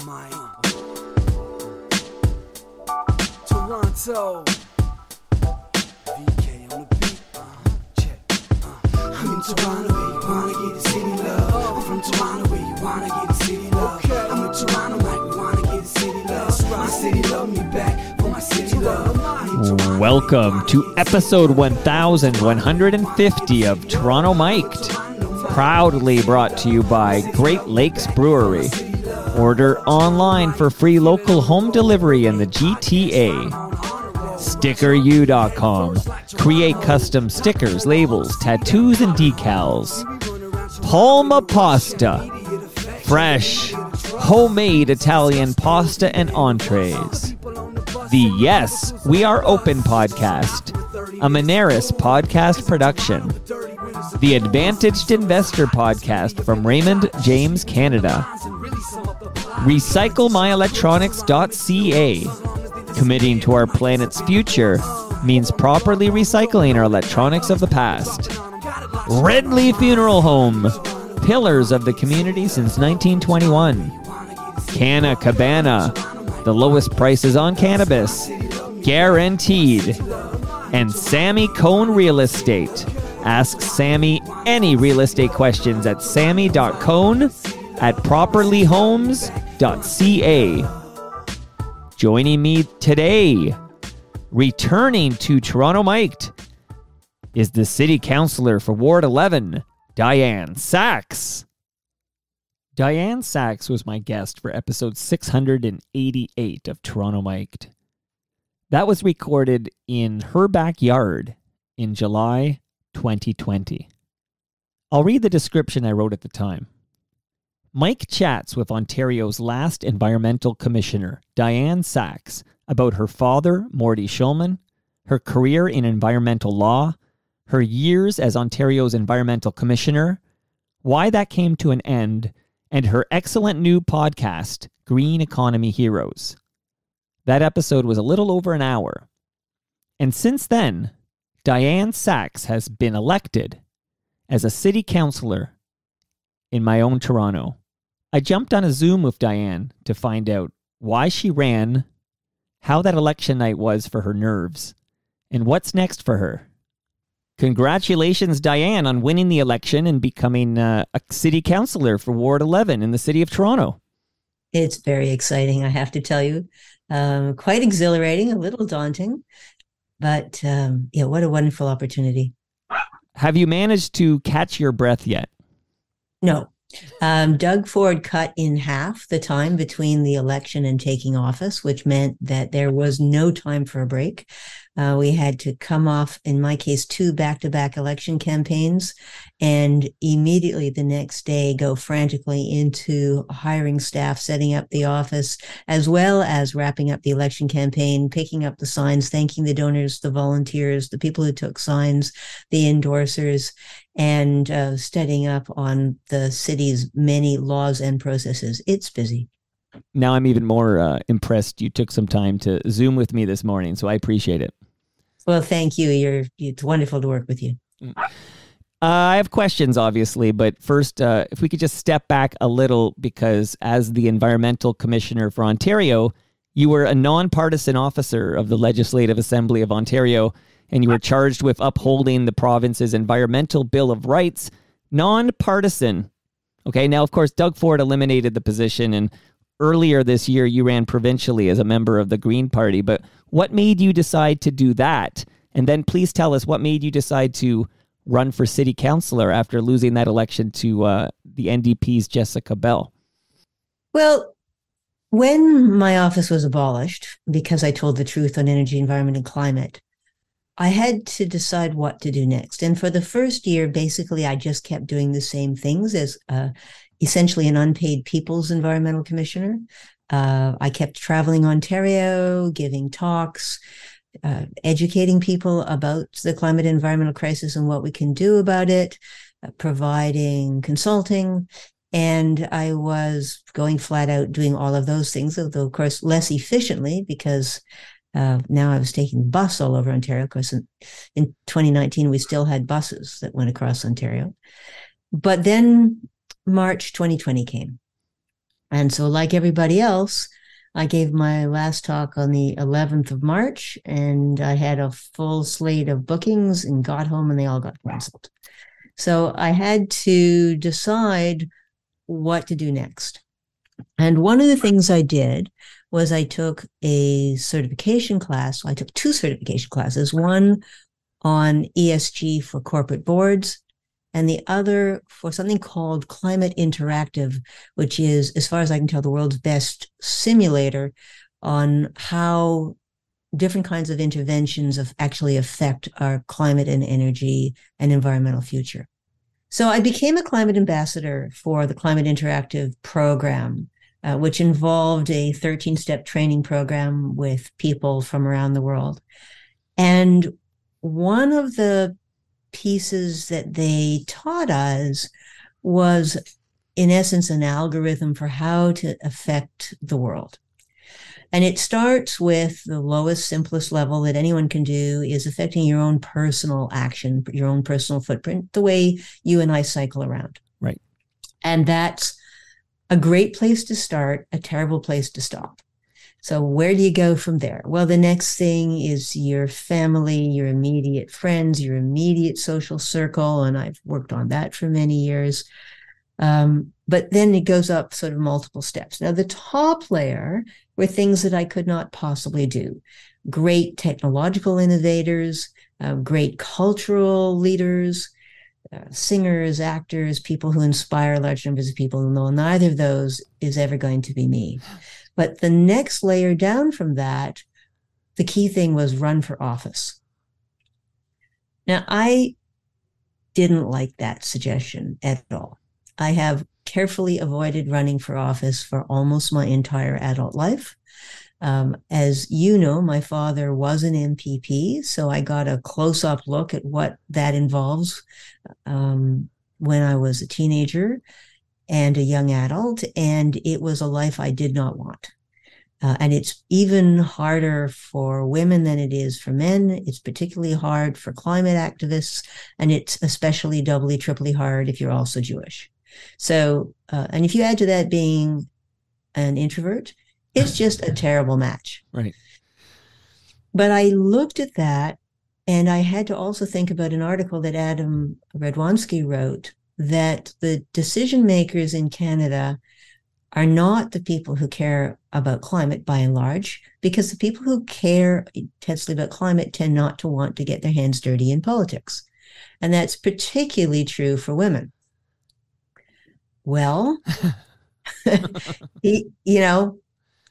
my Toronto. VK on the beat. Check. I'm in Toronto where you wanna get the city love. I'm from Toronto where you wanna get the city love. I'm in Toronto like we wanna get the city love. My city love me back for my city love. Welcome to episode 1150 of Toronto Mic'd, proudly brought to you by Great Lakes Brewery. Order online for free local home delivery in the GTA. StickerU.com. Create custom stickers, labels, tattoos, and decals. Palma Pasta. Fresh, homemade Italian pasta and entrees. The Yes, We Are Open podcast, a Moneris podcast production. The Advantaged Investor podcast from Raymond James Canada. RecycleMyElectronics.ca. Committing to our planet's future means properly recycling our electronics of the past. Redley Funeral Home. Pillars of the community since 1921. Canna Cabana. The lowest prices on cannabis. Guaranteed. And Sammy Cone Real Estate. Ask Sammy any real estate questions at sammy.cone@properlyhomes.ca. Joining me today, returning to Toronto Mic'd, is the City Councillor for Ward 11, Dianne Saxe. Dianne Saxe was my guest for episode 688 of Toronto Mic'd. That was recorded in her backyard in July 2020. I'll read the description I wrote at the time. Mike chats with Ontario's last Environmental Commissioner, Dianne Saxe, about her father, Morty Shulman, her career in environmental law, her years as Ontario's Environmental Commissioner, why that came to an end, and her excellent new podcast, Green Economy Heroes. That episode was a little over an hour. And since then, Dianne Saxe has been elected as a city councillor in my own Toronto. I jumped on a Zoom with Dianne to find out why she ran, how that election night was for her nerves, and what's next for her. Congratulations, Dianne, on winning the election and becoming a city councillor for Ward 11 in the city of Toronto. It's very exciting, I have to tell you. Quite exhilarating, a little daunting, but what a wonderful opportunity. Have you managed to catch your breath yet? No. Doug Ford cut in half the time between the election and taking office, which meant that there was no time for a break. We had to come off, in my case, 2 back-to-back election campaigns, and immediately the next day go frantically into hiring staff, setting up the office, as well as wrapping up the election campaign, picking up the signs, thanking the donors, the volunteers, the people who took signs, the endorsers, and studying up on the city's many laws and processes. It's busy. Now I'm even more impressed you took some time to Zoom with me this morning, so I appreciate it. Well, thank you. It's wonderful to work with you. I have questions, obviously, but first, if we could just step back a little, because as the Environmental Commissioner for Ontario, you were a nonpartisan officer of the Legislative Assembly of Ontario, and you were charged with upholding the province's Environmental Bill of Rights, nonpartisan. Okay, now, of course, Doug Ford eliminated the position, and earlier this year, you ran provincially as a member of the Green Party, but what made you decide to do that? And then please tell us what made you decide to run for city councillor after losing that election to the NDP's Jessica Bell. Well, when my office was abolished, because I told the truth on energy, environment, and climate, I had to decide what to do next. And for the first year, basically, I just kept doing the same things as essentially an unpaid People's Environmental Commissioner. I kept traveling Ontario, giving talks, educating people about the climate and environmental crisis and what we can do about it, providing consulting. And I was going flat out doing all of those things, although, of course, less efficiently, because now I was taking the bus all over Ontario. Of course, in 2019, we still had buses that went across Ontario. But then March 2020 came. And so, like everybody else, I gave my last talk on the 11th of March, and I had a full slate of bookings and got home and they all got canceled. So I had to decide what to do next. And one of the things I did was I took a certification class. I took two certification classes, one on ESG for corporate boards, and the other for something called Climate Interactive, which is, as far as I can tell, the world's best simulator on how different kinds of interventions actually affect our climate and energy and environmental future. So I became a climate ambassador for the Climate Interactive program, which involved a 13-step training program with people from around the world. And one of the pieces that they taught us was, in essence, an algorithm for how to affect the world. And it starts with the lowest, simplest level that anyone can do is affecting your own personal action, your own personal footprint, the way you and I cycle around. Right. And that's a great place to start, a terrible place to stop. So where do you go from there? Well, the next thing is your family, your immediate friends, your immediate social circle. And I've worked on that for many years. But then it goes up sort of multiple steps. Now, the top layer were things that I could not possibly do. Great technological innovators, great cultural leaders, singers, actors, people who inspire large numbers of people. No, neither of those is ever going to be me. But the next layer down from that, the key thing was run for office. Now, I didn't like that suggestion at all. I have carefully avoided running for office for almost my entire adult life. As you know, my father was an MPP, so I got a close-up look at what that involves when I was a teenager and a young adult, and it was a life I did not want. And it's even harder for women than it is for men. It's particularly hard for climate activists, and it's especially doubly, triply hard if you're also Jewish. So, and if you add to that being an introvert, it's just a terrible match. Right. But I looked at that, and I had to also think about an article that Adam Radwanski wrote, that the decision makers in Canada are not the people who care about climate by and large, because the people who care intensely about climate tend not to want to get their hands dirty in politics. And that's particularly true for women. Well,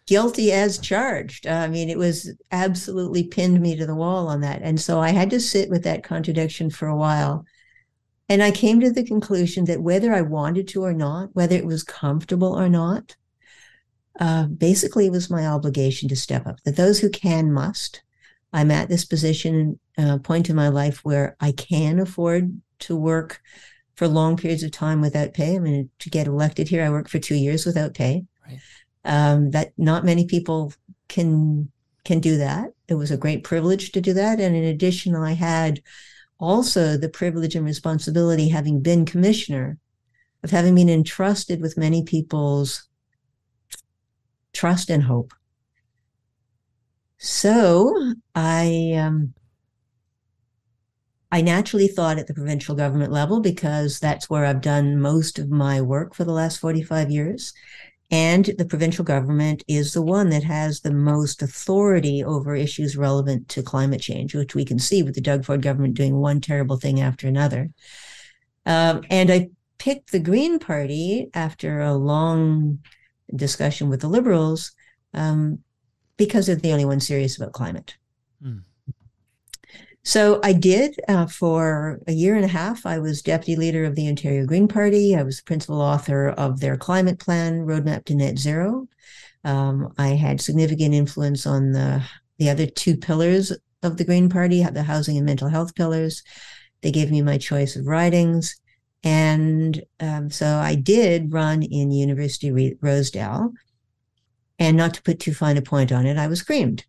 guilty as charged. I mean, it was absolutely pinned me to the wall on that. And so I had to sit with that contradiction for a while. And I came to the conclusion that whether I wanted to or not, whether it was comfortable or not, basically it was my obligation to step up. That those who can must. I'm at this position, point in my life where I can afford to work for long periods of time without pay. I mean, to get elected here, I worked for 2 years without pay. Right. That not many people can do that. It was a great privilege to do that. And in addition, I had also the privilege and responsibility, having been commissioner, of having been entrusted with many people's trust and hope. So I naturally thought at the provincial government level, because that's where I've done most of my work for the last 45 years. And the provincial government is the one that has the most authority over issues relevant to climate change, which we can see with the Doug Ford government doing one terrible thing after another. And I picked the Green Party after a long discussion with the Liberals because they're the only ones serious about climate. So I did for a year and a half. I was deputy leader of the Ontario Green Party. I was the principal author of their climate plan, Roadmap to Net Zero. I had significant influence on the other two pillars of the Green Party, the housing and mental health pillars. They gave me my choice of ridings. And so I did run in University Rosedale. And not to put too fine a point on it, I was creamed.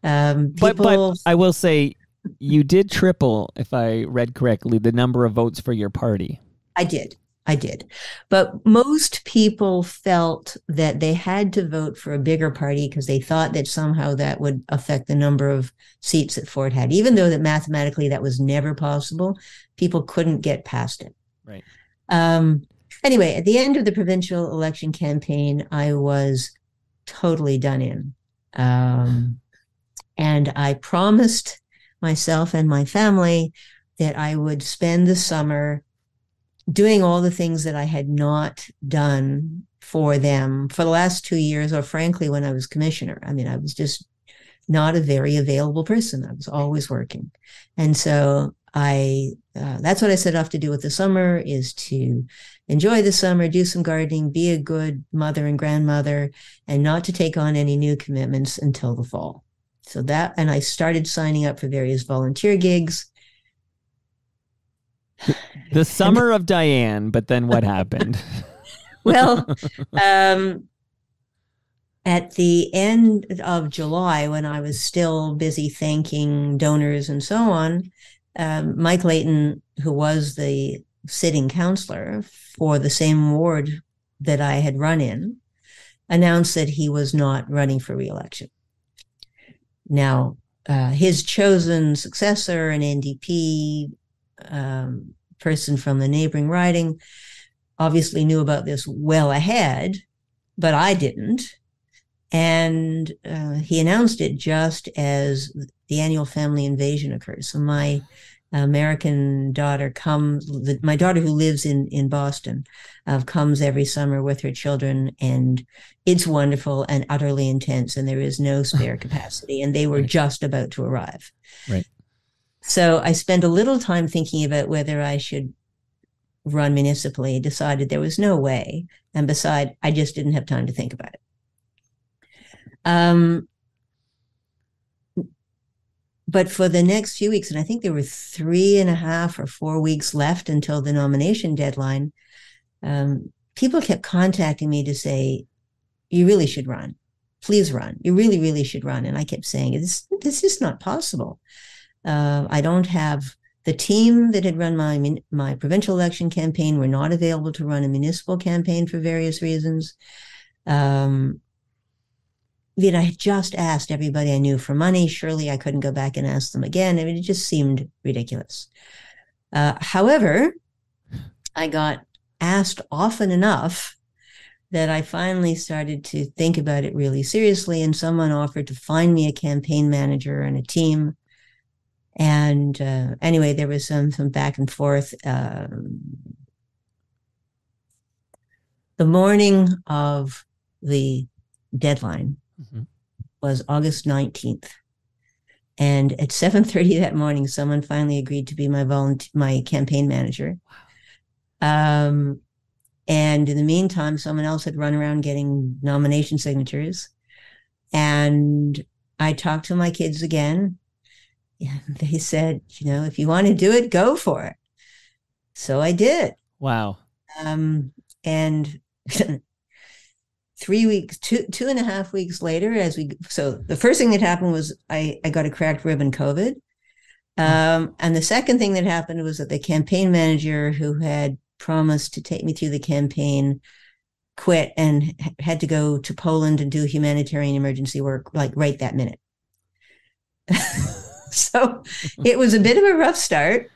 But I will say, you did triple, if I read correctly, the number of votes for your party. I did. I did. But most people felt that they had to vote for a bigger party because they thought that somehow that would affect the number of seats that Ford had, even though that mathematically that was never possible. People couldn't get past it. Right. Anyway, at the end of the provincial election campaign, I was totally done in. And I promised myself and my family that I would spend the summer doing all the things that I had not done for them for the last 2 years, or frankly, when I was commissioner. I mean, I was just not a very available person. I was always working. And so that's what I set off to do with the summer, is to enjoy the summer, do some gardening, be a good mother and grandmother, and not to take on any new commitments until the fall. So and I started signing up for various volunteer gigs. The summer of Dianne, but then what happened? Well, at the end of July, when I was still busy thanking donors and so on, Mike Layton, who was the sitting councillor for the same ward that I had run in, announced that he was not running for re-election. Now, his chosen successor, an NDP person from the neighboring riding, obviously knew about this well ahead, but I didn't. And he announced it just as the annual family invasion occurs. So my American daughter my daughter who lives in Boston, comes every summer with her children, and it's wonderful and utterly intense, and there is no spare capacity, and they were just about to arrive. Right. So I spent a little time thinking about whether I should run municipally, decided there was no way, and besides, I just didn't have time to think about it. But for the next few weeks, and I think there were 3.5 or 4 weeks left until the nomination deadline, people kept contacting me to say, you really should run. Please run. You really, really should run. And I kept saying, this is not possible. I don't have the team that had run my provincial election campaign were not available to run a municipal campaign for various reasons. I had just asked everybody I knew for money. Surely I couldn't go back and ask them again. I mean, it just seemed ridiculous. However, I got asked often enough that I finally started to think about it really seriously, and someone offered to find me a campaign manager and a team. And anyway, there was some back and forth. The morning of the deadline was August 19th. And at 7:30 that morning, someone finally agreed to be my campaign manager. And in the meantime, someone else had run around getting nomination signatures. And I talked to my kids again. And they said, if you want to do it, go for it. So I did. Wow. And 3 weeks, 2.5 weeks later, so the first thing that happened was I got a cracked rib and COVID. And the second thing that happened was that the campaign manager who had promised to take me through the campaign quit and had to go to Poland and do humanitarian emergency work, like right that minute. So it was a bit of a rough start,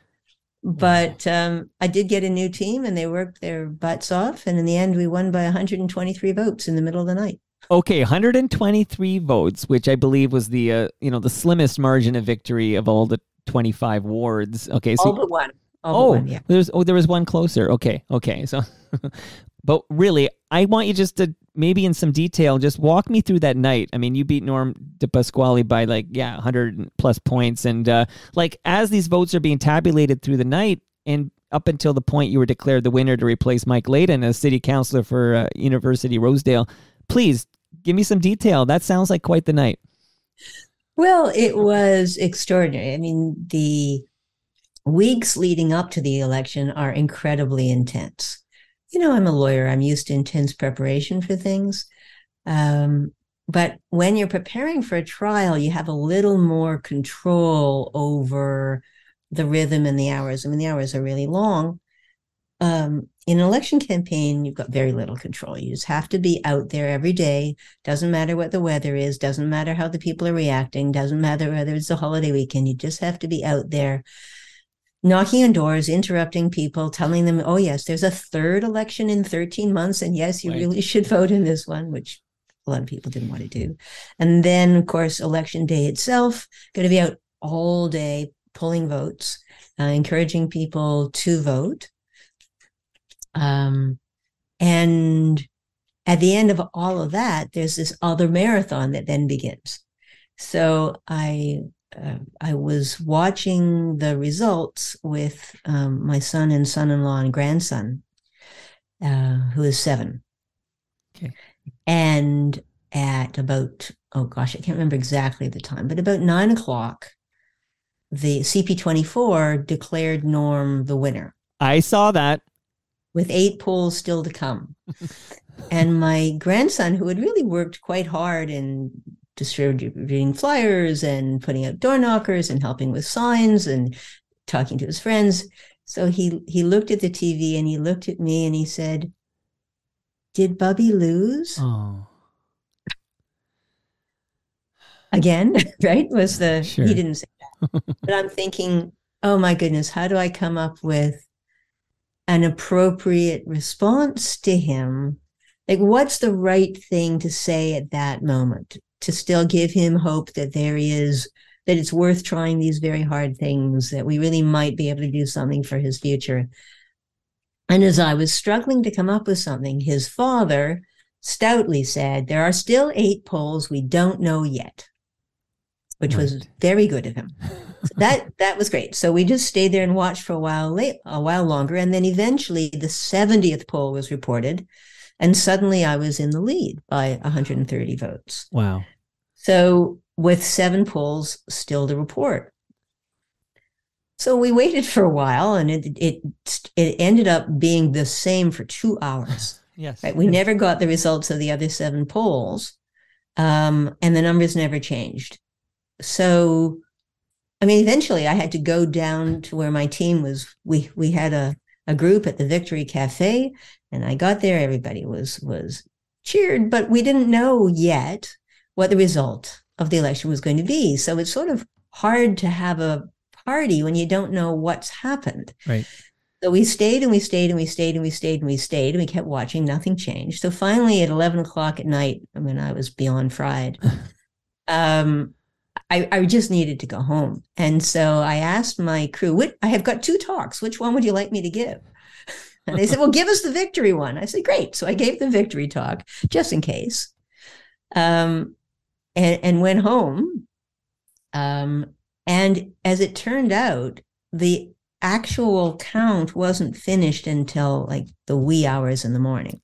but I did get a new team and they worked their butts off. And in the end, we won by 123 votes in the middle of the night. Okay, 123 votes, which I believe was the the slimmest margin of victory of all the 25 wards. Okay, so all but one. All but one, yeah. There was one closer. Okay. So, but really, I want you just to maybe in some detail just walk me through that night. I mean, you beat Norm de Pasquale by 100 plus points, and as these votes are being tabulated through the night and up until the point you were declared the winner to replace Mike Layton as city councillor for University Rosedale. Please give me some detail. That sounds like quite the night. Well, it was extraordinary. I mean, the weeks leading up to the election are incredibly intense. I'm a lawyer. I'm used to intense preparation for things. But when you're preparing for a trial, you have a little more control over the rhythm and the hours. I mean, the hours are really long. In in an election campaign, you've got very little control. You just have to be out there every day. Doesn't matter what the weather is. Doesn't matter how the people are reacting. Doesn't matter whether it's a holiday weekend. You just have to be out there knocking on doors, interrupting people, telling them, oh, yes, there's a third election in 13 months. And yes, you really should vote in this one, which a lot of people didn't want to do. And then, of course, election day itself, going to be out all day pulling votes, encouraging people to vote. And at the end of all of that, there's this other marathon that then begins. So I was watching the results with my son and son-in-law and grandson, who is 7. Okay. And at about, oh gosh, I can't remember exactly the time, but about 9 o'clock, the CP24 declared Norm the winner. I saw that. With 8 polls still to come. And my grandson, who had really worked quite hard in distributing flyers and putting out door knockers and helping with signs and talking to his friends. So he looked at the TV and he looked at me and he said, "Did Bubby lose?" Oh. Again, right? Was the, Sure. He didn't say that. But I'm thinking, oh my goodness, how do I come up with an appropriate response to him? Like, what's the right thing to say at that moment to still give him hope that there is, that it's worth trying these very hard things, that we really might be able to do something for his future? And as I was struggling to come up with something, his father stoutly said, "There are still 8 polls we don't know yet," which was very good of him. So that was great. So we just stayed there and watched for a while longer. And then eventually the 70th poll was reported. And suddenly I was in the lead by 130 votes. Wow. So with 7 polls still to report. So we waited for a while, and it ended up being the same for 2 hours. Yes. Right? We never got the results of the other 7 polls, and the numbers never changed. So, I mean, eventually I had to go down to where my team was. We had a group at the Victory Cafe, and I got there. Everybody was cheered, but we didn't know yet what the result of the election was going to be. So it's sort of hard to have a party when you don't know what's happened. Right. So we stayed and we stayed and we stayed and we stayed and we stayed and we kept watching. Nothing changed. So finally at 11 o'clock at night, I mean, I was beyond fried. I just needed to go home. And so I asked my crew, I have got 2 talks. Which one would you like me to give? And they said, well, give us the victory one. I said, great. So I gave the victory talk just in case, and went home. And as it turned out, the actual count wasn't finished until like the wee hours in the morning.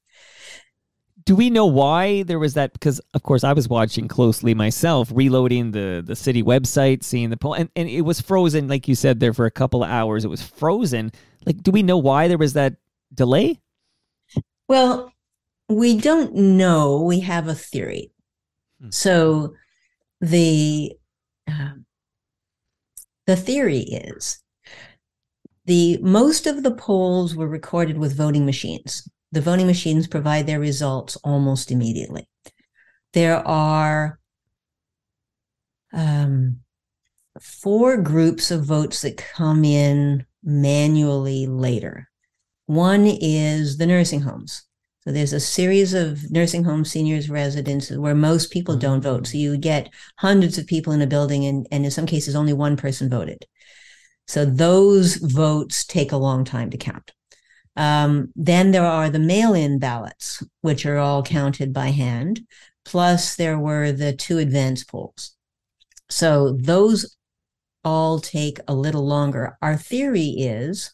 Do we know why there was that? Because, of course, I was watching closely myself, reloading the city website, seeing the poll, and it was frozen, like you said, there for a couple of hours. It was frozen. Like, do we know why there was that delay? Well, we don't know. We have a theory. So the theory is most of the polls were recorded with voting machines. The voting machines provide their results almost immediately. There are 4 groups of votes that come in manually later. One is the nursing homes. So there's a series of nursing home seniors residences where most people don't vote. So you get hundreds of people in a building, and in some cases only one person voted. So those votes take a long time to count. Then there are the mail-in ballots, which are all counted by hand. Plus there were the 2 advance polls. So those all take a little longer. Our theory is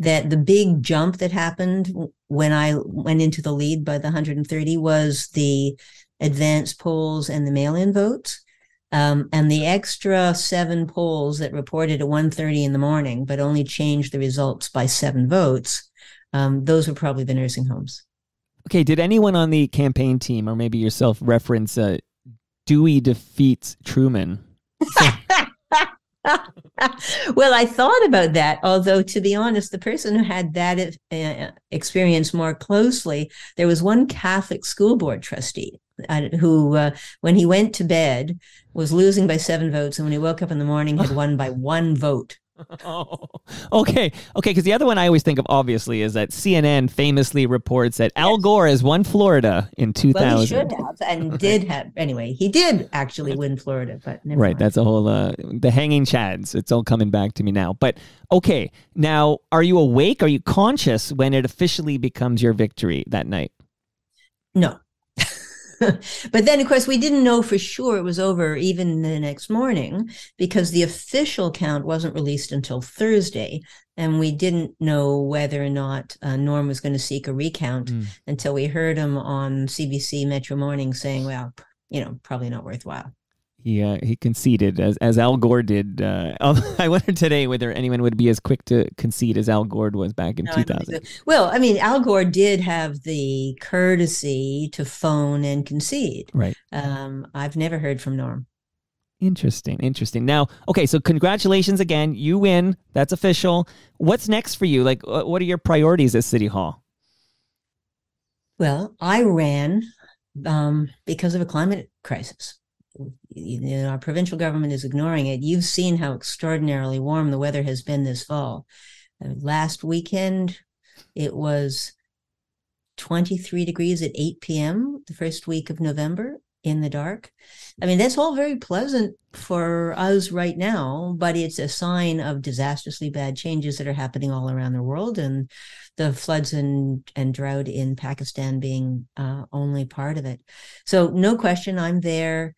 that the big jump that happened when I went into the lead by the 130 was the advance polls and the mail-in votes. And the extra 7 polls that reported at 1:30 in the morning, but only changed the results by 7 votes. Those were probably the nursing homes. Okay, did anyone on the campaign team, or maybe yourself, reference Dewey defeats Truman? Well, I thought about that, although to be honest, the person who had that experience more closely, there was one Catholic school board trustee who, when he went to bed, was losing by 7 votes, and when he woke up in the morning, had won by 1 vote. Oh, okay. Because the other one I always think of, obviously, is that CNN famously reports that Al Gore has won Florida in 2000. Well, he should have, and did have. Anyway, he did actually win Florida, but never mind. That's a whole, the hanging chads. It's all coming back to me now. But, okay, now, are you awake? Are you conscious when it officially becomes your victory that night? No. But then, of course, we didn't know for sure it was over even the next morning, because the official count wasn't released until Thursday. And we didn't know whether or not Norm was going to seek a recount until we heard him on CBC Metro Morning saying, well, probably not worthwhile. He conceded, as Al Gore did. I wonder today whether anyone would be as quick to concede as Al Gore was back in 2000. Well, I mean, Al Gore did have the courtesy to phone and concede. Right. I've never heard from Norm. Interesting. Now, okay, so congratulations again. You win. That's official. What's next for you? Like, what are your priorities at City Hall? Well, I ran because of a climate crisis. Our provincial government is ignoring it. You've seen how extraordinarily warm the weather has been this fall. Last weekend, it was 23 degrees at 8 p.m. the first week of November in the dark. I mean, that's all very pleasant for us right now, but it's a sign of disastrously bad changes that are happening all around the world, and the floods and drought in Pakistan being only part of it. So no question, I'm there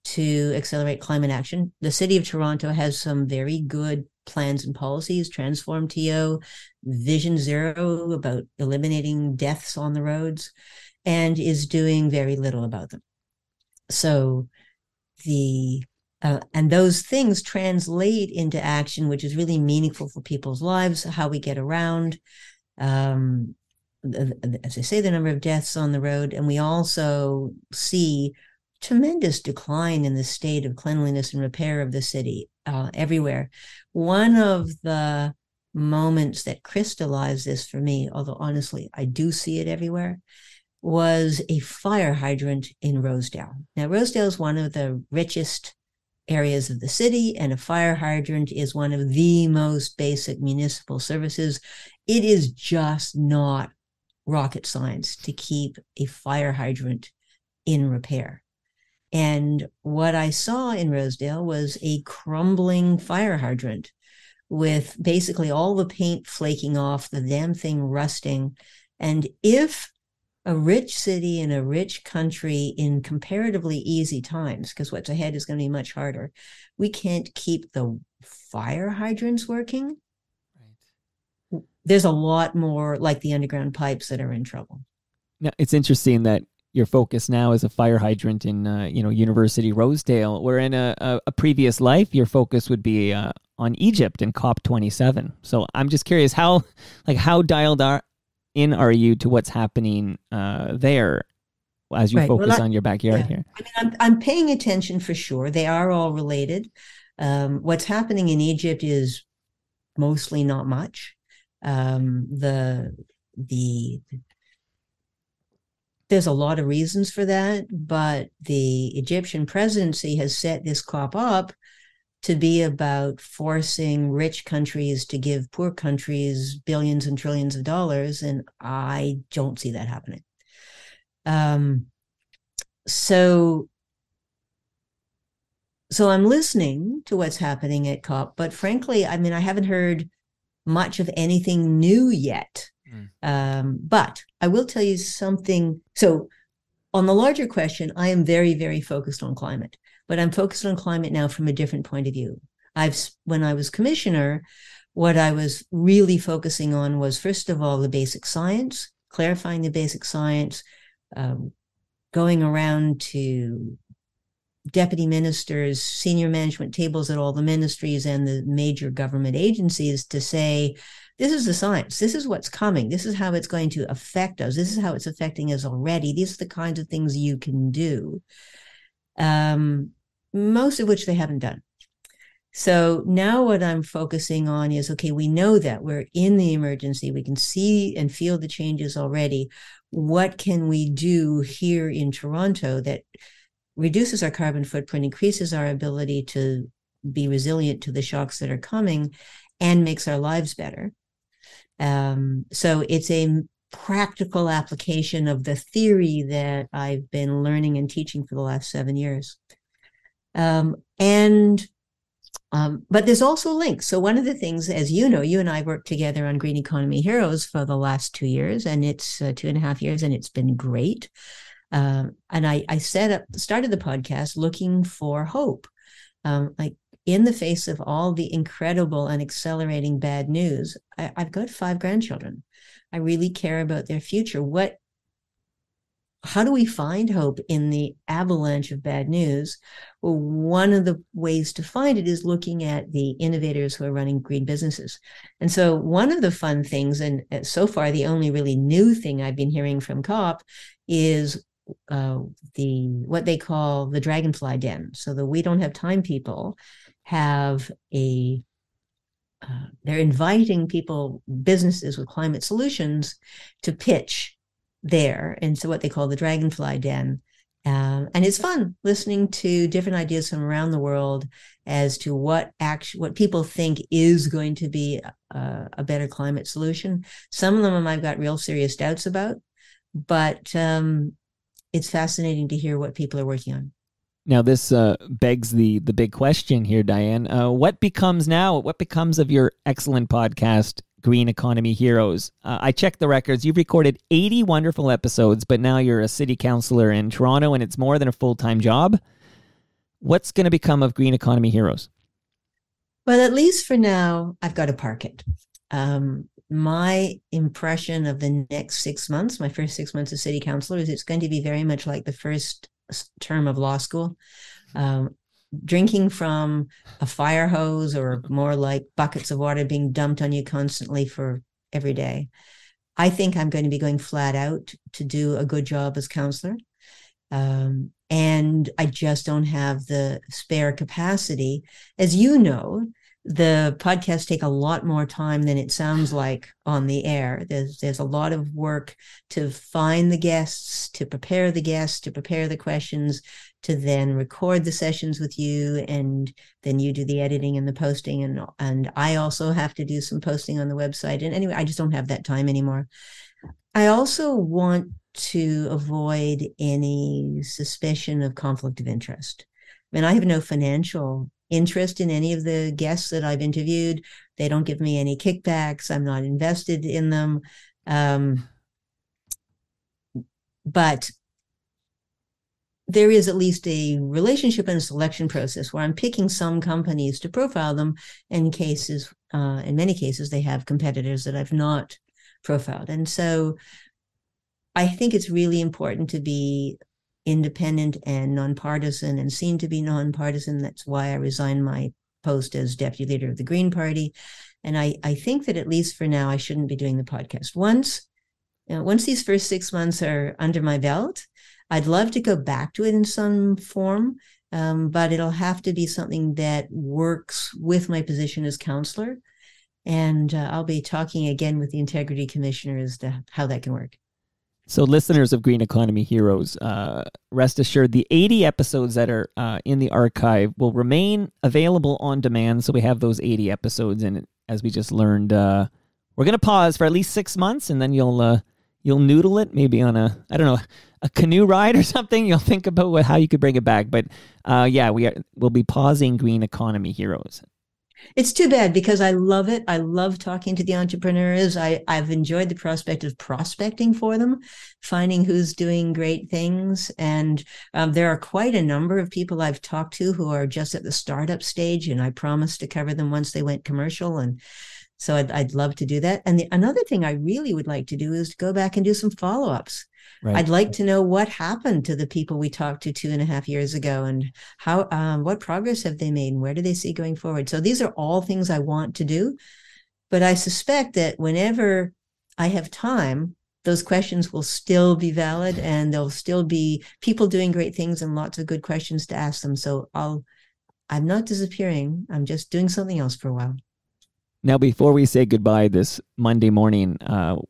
to accelerate climate action. The City of Toronto has some very good plans and policies, Transform TO, Vision Zero about eliminating deaths on the roads, and is doing very little about them. So and those things translate into action, which is really meaningful for people's lives, how we get around, as I say, the number of deaths on the road. And we also see tremendous decline in the state of cleanliness and repair of the city everywhere. One of the moments that crystallized this for me, although honestly, I do see it everywhere, was a fire hydrant in Rosedale. Now, Rosedale is one of the richest areas of the city, and a fire hydrant is one of the most basic municipal services. It is just not rocket science to keep a fire hydrant in repair. And what I saw in Rosedale was a crumbling fire hydrant with basically all the paint flaking off, the damn thing rusting. And if a rich city in a rich country in comparatively easy times, because what's ahead is going to be much harder, we can't keep the fire hydrants working, right, there's a lot more like the underground pipes that are in trouble. Now, it's interesting that your focus now is a fire hydrant in, University Rosedale, where in a previous life, your focus would be on Egypt and COP27. So I'm just curious, how dialed in are you to what's happening there as you focus on your backyard here? I mean, I'm paying attention for sure. They are all related. What's happening in Egypt is mostly not much. There's a lot of reasons for that, but the Egyptian presidency has set this COP up to be about forcing rich countries to give poor countries billions and trillions of dollars, and I don't see that happening. So I'm listening to what's happening at COP, but frankly, I mean, I haven't heard much of anything new yet. But I will tell you something. So on the larger question, I am very, very focused on climate, but I'm focused on climate now from a different point of view. When I was commissioner, what I was really focusing on was, first of all, the basic science, clarifying the basic science, going around to deputy ministers, senior management tables at all the ministries and the major government agencies to say, this is the science. This is what's coming. This is how it's going to affect us. This is how it's affecting us already. These are the kinds of things you can do, most of which they haven't done. So now what I'm focusing on is, okay, we know that we're in the emergency. We can see and feel the changes already. What can we do here in Toronto that reduces our carbon footprint, increases our ability to be resilient to the shocks that are coming, and makes our lives better? So it's a practical application of the theory that I've been learning and teaching for the last 7 years. But there's also links. So one of the things, as you know, you and I worked together on Green Economy Heroes for the last 2 years, and it's 2.5 years, and it's been great. And I started the podcast looking for hope. Like in the face of all the incredible and accelerating bad news, I've got 5 grandchildren. I really care about their future. How do we find hope in the avalanche of bad news? Well, one of the ways to find it is looking at the innovators who are running green businesses. And so one of the fun things, and so far the only really new thing I've been hearing from COP, is what they call the dragonfly den. So the We Don't Have Time people have they're inviting people, businesses with climate solutions, to pitch there. And so what they call the dragonfly den. And it's fun listening to different ideas from around the world as to what people think is going to be a better climate solution. Some of them I've got real serious doubts about, but it's fascinating to hear what people are working on. Now, this begs the big question here, Dianne. What becomes of your excellent podcast, Green Economy Heroes? I checked the records. You've recorded 80 wonderful episodes, but now you're a city councillor in Toronto, and it's more than a full-time job. What's going to become of Green Economy Heroes? Well, at least for now, I've got to park it. My impression of the next 6 months, my first 6 months as city councillor, is it's going to be very much like the first term of law school. Drinking from a fire hose, or more like buckets of water being dumped on you constantly for every day. I think I'm going to be going flat out to do a good job as councillor. And I just don't have the spare capacity. As you know, the podcasts take a lot more time than it sounds like on the air. There's a lot of work to find the guests, to prepare the questions, to then record the sessions with you, and then you do the editing and the posting, and I also have to do some posting on the website. And anyway, I just don't have that time anymore. I also want to avoid any suspicion of conflict of interest. I mean, I have no financial interest in any of the guests that I've interviewed. They don't give me any kickbacks. I'm not invested in them. But there is at least a relationship and a selection process where I'm picking some companies to profile them. In many cases, they have competitors that I've not profiled. And so I think it's really important to be independent and nonpartisan, and seen to be nonpartisan. That's why I resigned my post as deputy leader of the Green Party. And I think that at least for now, I shouldn't be doing the podcast. Once these first 6 months are under my belt, I'd love to go back to it in some form, but it'll have to be something that works with my position as councillor. And I'll be talking again with the Integrity Commissioner as to how that can work. So listeners of Green Economy Heroes, rest assured the 80 episodes that are in the archive will remain available on demand. So we have those 80 episodes, and as we just learned, we're going to pause for at least 6 months, and then you'll noodle it, maybe on a canoe ride or something. You'll think about how you could bring it back. But we'll be pausing Green Economy Heroes. It's too bad, because I love it. I love talking to the entrepreneurs. I've enjoyed the prospect of prospecting for them, finding who's doing great things. And there are quite a number of people I've talked to who are just at the startup stage, and I promised to cover them once they went commercial. And so I'd love to do that. And another thing I really would like to do is to go back and do some follow-ups. Right. I'd like to know what happened to the people we talked to 2.5 years ago, and what progress have they made, and where do they see going forward? So these are all things I want to do, but I suspect that whenever I have time, those questions will still be valid, and there'll still be people doing great things and lots of good questions to ask them. So I'm not disappearing. I'm just doing something else for a while. Now, before we say goodbye this Monday morning,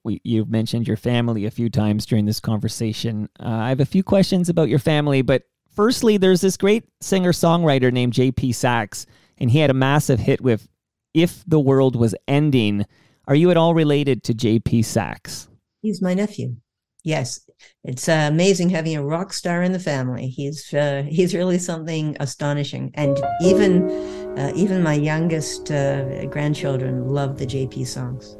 you've mentioned your family a few times during this conversation. I have a few questions about your family, but firstly, there's this great singer-songwriter named J.P. Saxe, and he had a massive hit with If the World Was Ending. Are you at all related to J.P. Saxe? He's my nephew. Yes, it's amazing having a rock star in the family. He's really something astonishing, and even my youngest grandchildren love the JP songs.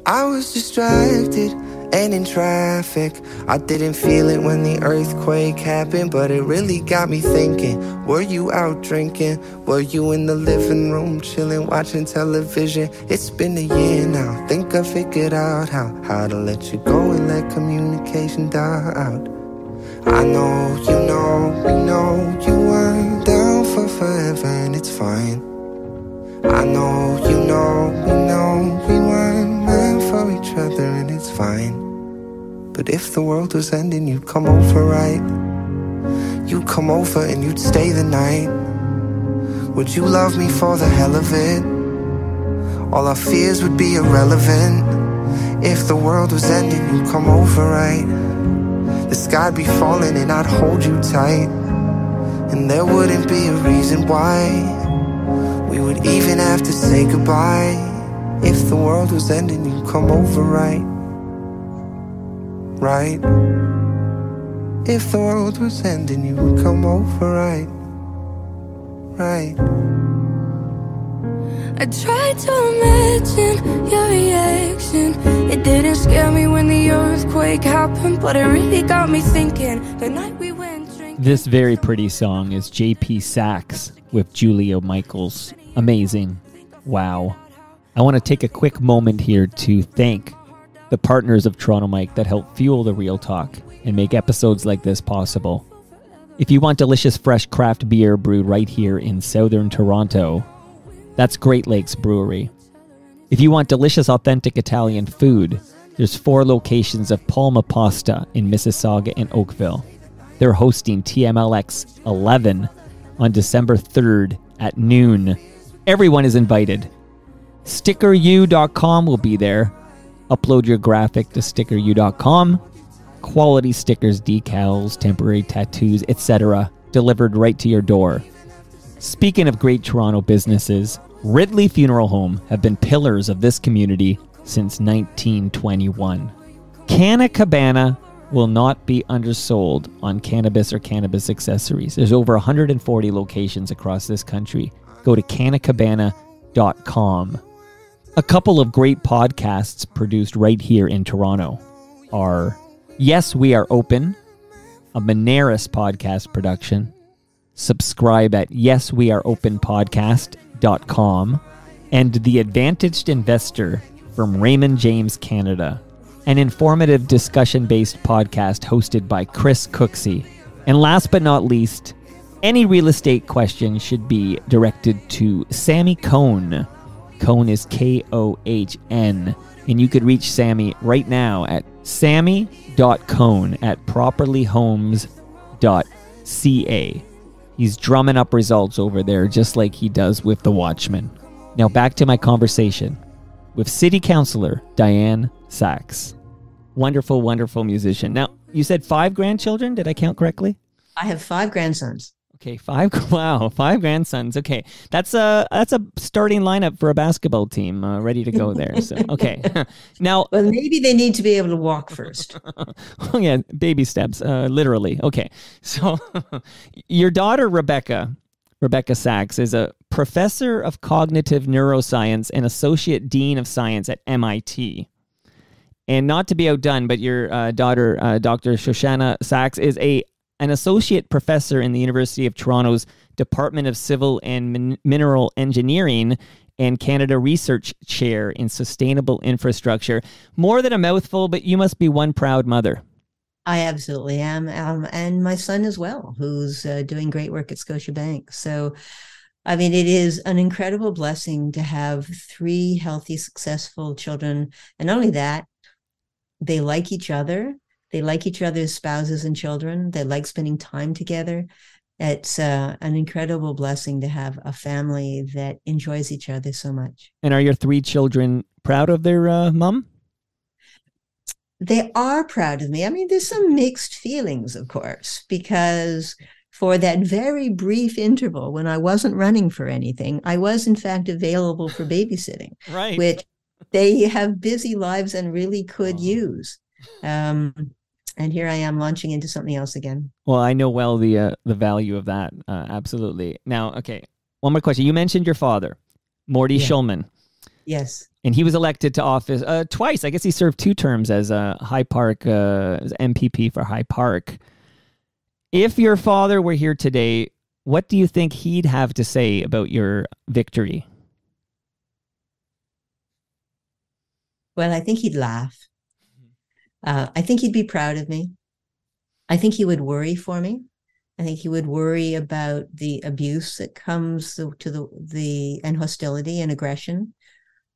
I was distracted and in traffic. I didn't feel it when the earthquake happened, but it really got me thinking. Were you out drinking? Were you in the living room chilling, watching television? It's been a year now. Think I figured out how to let you go and let communication die out. I know, we know you weren't down for forever, and it's fine. I know, we know we weren't meant for each other, and it's fine. But if the world was ending, you'd come over, right? You'd come over and you'd stay the night. Would you love me for the hell of it? All our fears would be irrelevant. If the world was ending, you'd come over, right? The sky'd be falling and I'd hold you tight, and there wouldn't be a reason why we would even have to say goodbye. If the world was ending, you'd come over, right? Right? If the world was ending, you would come over, right? Right? I tried to imagine your reaction. It didn't scare me when the earthquake happened, but it really got me thinking. The night we went drinking. This very pretty song is J.P. Saxe with Julia Michaels. Amazing. Wow. I want to take a quick moment here to thank the partners of Toronto Mike that help fuel the Real Talk and make episodes like this possible. If you want delicious fresh craft beer brewed right here in southern Toronto, that's Great Lakes Brewery. If you want delicious authentic Italian food, there's 4 locations of Palma Pasta in Mississauga and Oakville. They're hosting TMLX 11 on December 3rd at noon. Everyone is invited. StickerU.com will be there. Upload your graphic to StickerU.com. Quality stickers, decals, temporary tattoos, etc. delivered right to your door. Speaking of great Toronto businesses, Ridley Funeral Home have been pillars of this community since 1921. Canna Cabana will not be undersold on cannabis or cannabis accessories. There's over 140 locations across this country. Go to cannacabana.com. A couple of great podcasts produced right here in Toronto are Yes, We Are Open, a Moneris podcast production. Subscribe at yesweareopenpodcast.com, and The Advantaged Investor from Raymond James Canada, an informative discussion-based podcast hosted by Chris Cooksey. And last but not least, any real estate question should be directed to Sammy Cohn. Cohn is Kohn, and you could reach Sammy right now at sammy.cohn@properlyhomes.ca. He's drumming up results over there just like he does with The Watchmen. Now back to my conversation with City Councillor Dianne Saxe. Wonderful, wonderful musician. Now, you said 5 grandchildren? Did I count correctly? I have 5 grandsons. Okay, 5. Wow, 5 grandsons. Okay, that's a starting lineup for a basketball team ready to go there. So okay, now. Well, maybe they need to be able to walk first. Oh yeah, baby steps, literally. Okay, so your daughter Rebecca Saxe is a professor of cognitive neuroscience and associate dean of science at MIT. And not to be outdone, but your daughter, Dr. Shoshana Saxe, is an associate professor in the University of Toronto's Department of Civil and Mineral Engineering and Canada Research Chair in Sustainable Infrastructure. More than a mouthful, but you must be one proud mother. I absolutely am. And my son as well, who's doing great work at Scotiabank. So, I mean, it is an incredible blessing to have 3 healthy, successful children. And not only that, they like each other. They like each other's spouses and children. They like spending time together. It's an incredible blessing to have a family that enjoys each other so much. And are your 3 children proud of their mom? They are proud of me. I mean, there's some mixed feelings, of course, because for that very brief interval when I wasn't running for anything, I was in fact available for babysitting, Right. which they have busy lives and really could use. And here I am launching into something else again. Well, I know well the value of that. Absolutely. Now, okay, one more question. You mentioned your father, Morty Shulman. Yes. And he was elected to office twice. I guess he served 2 terms as a High Park, as MPP for High Park. If your father were here today, what do you think he'd have to say about your victory? Well, I think he'd laugh. I think he'd be proud of me. I think he would worry for me. I think he would worry about the abuse that comes to the and hostility and aggression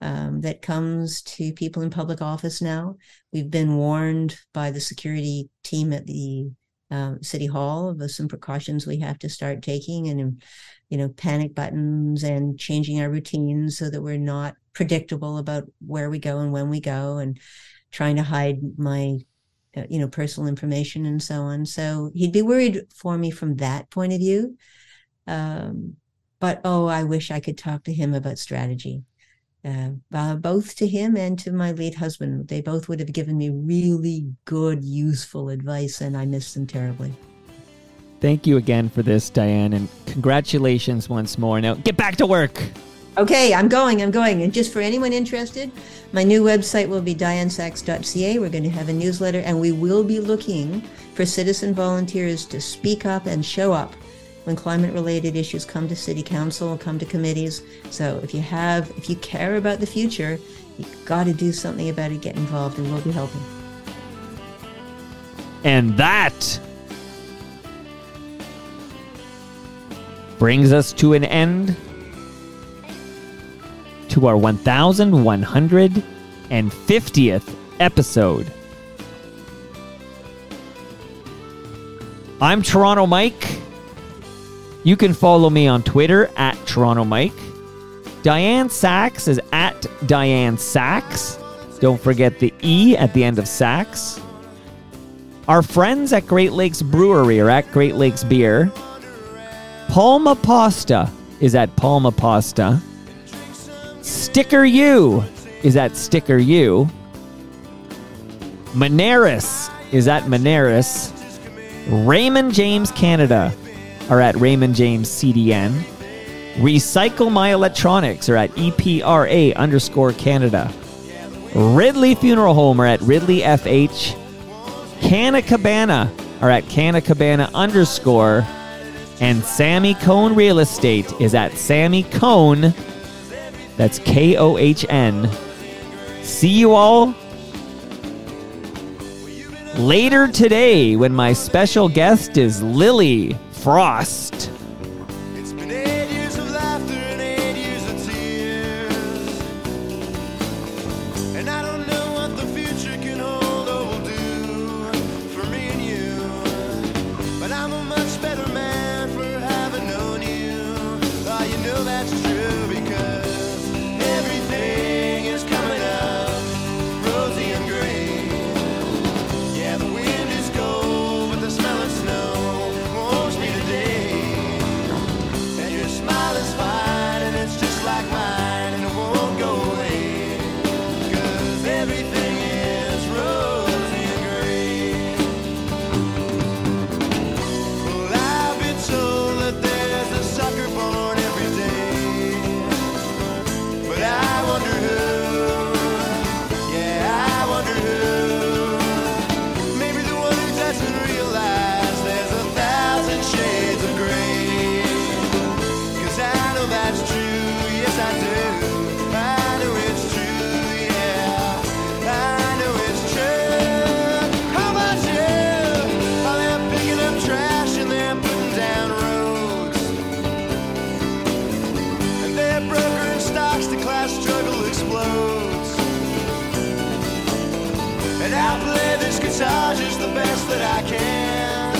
that comes to people in public office now. We've been warned by the security team at the City Hall of some precautions we have to start taking, and panic buttons and changing our routines so that we're not predictable about where we go and when we go, and trying to hide my personal information and so on. So he'd be worried for me from that point of view. But I wish I could talk to him about strategy. Both to him and to my late husband. They both would have given me really good, useful advice, and I miss them terribly. Thank you again for this, Dianne, and congratulations once more. Now, get back to work. Okay, I'm going. And just for anyone interested, my new website will be diannesaxe.ca. We're going to have a newsletter, and we will be looking for citizen volunteers to speak up and show up when climate-related issues come to city council, come to committees. So if you care about the future, you've got to do something about it, get involved, and we'll be helping. And that brings us to an end to our 1150th episode. I'm Toronto Mike. You can follow me on Twitter at Toronto Mike. Dianne Saxe is at Dianne Saxe. Don't forget the E at the end of Saxe. Our friends at Great Lakes Brewery are at Great Lakes Beer. Palma Pasta is at Palma Pasta. Sticker U is at Sticker U. Moneris is at Moneris. Raymond James Canada are at Raymond James CDN. Recycle My Electronics are at EPRA_Canada. Ridley Funeral Home are at Ridley FH. Canna Cabana are at Canna Cabana _. And Sammy Cohn Real Estate is at Sammy Cohn. That's KOHN. See you all later today when my special guest is Lily Frost. It's been 8 years of laughter and 8 years of tears, and I don't know what the future can hold or will do for me and you, but I'm a much better man for having known you. Oh, you know that's true, because everything is coming up rosy and green. Yeah, the wind is cold, but the smell of snow warms me today. And your smile is fine, and it's just like mine, and it won't go away, 'cause everything is rosy and green. Well, I've been told that there's a sucker born every day, but I wonder who. Yeah, I wonder who. Maybe the one who doesn't realize there's 1,000 shades of gray. 'Cause I know that's true, yes I do. I know it's true, yeah. I know it's true. How about you? Oh, they're picking up trash and they're putting down roads, and they're brokering stocks, the class struggle explodes. And I'll play this guitar just the best that I can.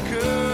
America.